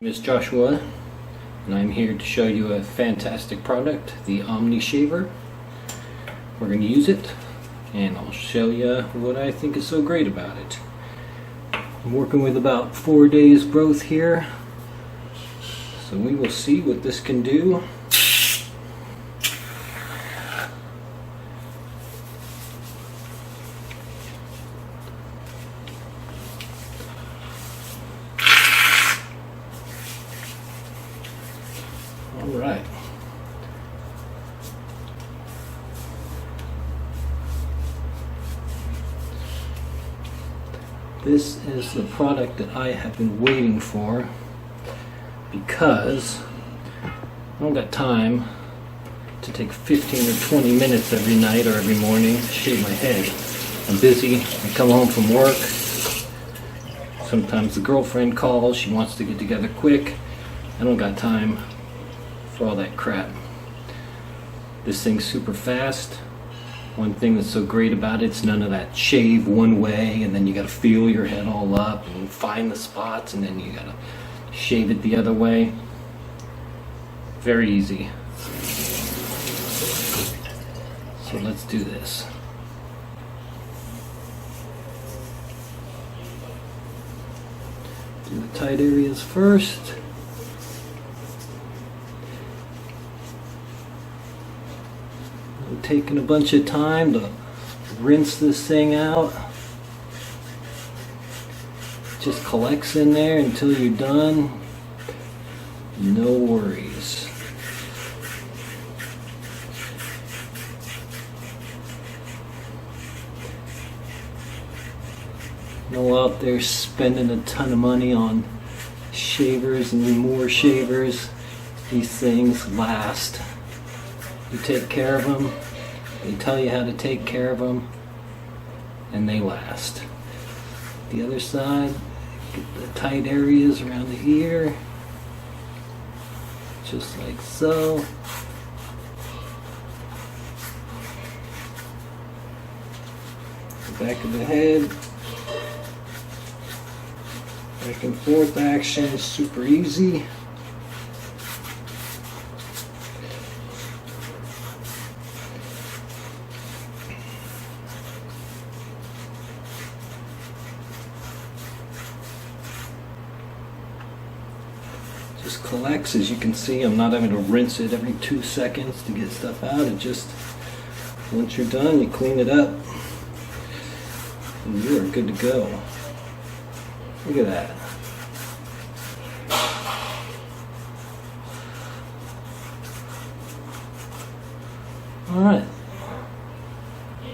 My name is Joshua, and I'm here to show you a fantastic product, the OmniShaver. We're going to use it, and I'll show you what I think is so great about it. I'm working with about 4 days growth here, so we will see what this can do. Alright. This is the product that I have been waiting for because I don't got time to take 15 or 20 minutes every night or every morning to shave my head. I'm busy. I come home from work. Sometimes the girlfriend calls. She wants to get together quick. I don't got time for all that crap. This thing's super fast. One thing that's so great about it's none of that shave one way and then you gotta feel your head all up and find the spots and then you gotta shave it the other way. Very easy. So let's do this. Do the tight areas first. Taking a bunch of time to rinse this thing out. Just collects in there until you're done. No worries. No out there spending a ton of money on shavers and more shavers. These things last. You take care of them. They tell you how to take care of them, and they last. The other side, get the tight areas around the ear, just like so. The back of the head, back and forth action is super easy. Just collects. As you can see, I'm not having to rinse it every 2 seconds to get stuff out. It just, once you're done, you clean it up and you are good to go. Look at that. Alright,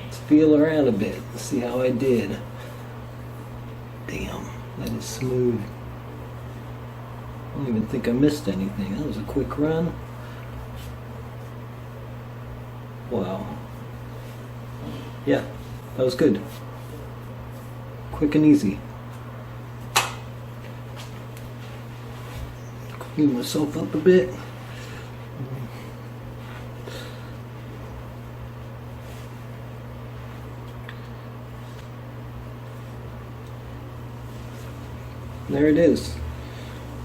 let's feel around a bit. Let's see how I did. Damn, that is smooth. I don't even think I missed anything. That was a quick run. Wow. Yeah, that was good. Quick and easy. Clean myself up a bit. There it is.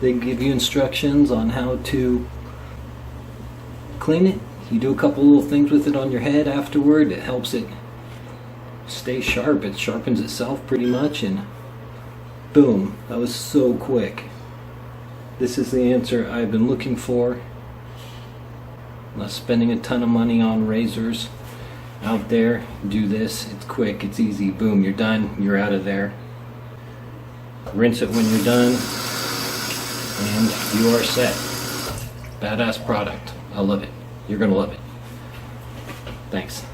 They give you instructions on how to clean it. You do a couple little things with it on your head afterward. It helps it stay sharp. It sharpens itself pretty much, and boom, that was so quick. This is the answer I've been looking for. Not spending a ton of money on razors out there. Do this. It's quick. It's easy. Boom, you're done. You're out of there. Rinse it when you're done, and you are set. Badass product. I love it. You're gonna love it. Thanks.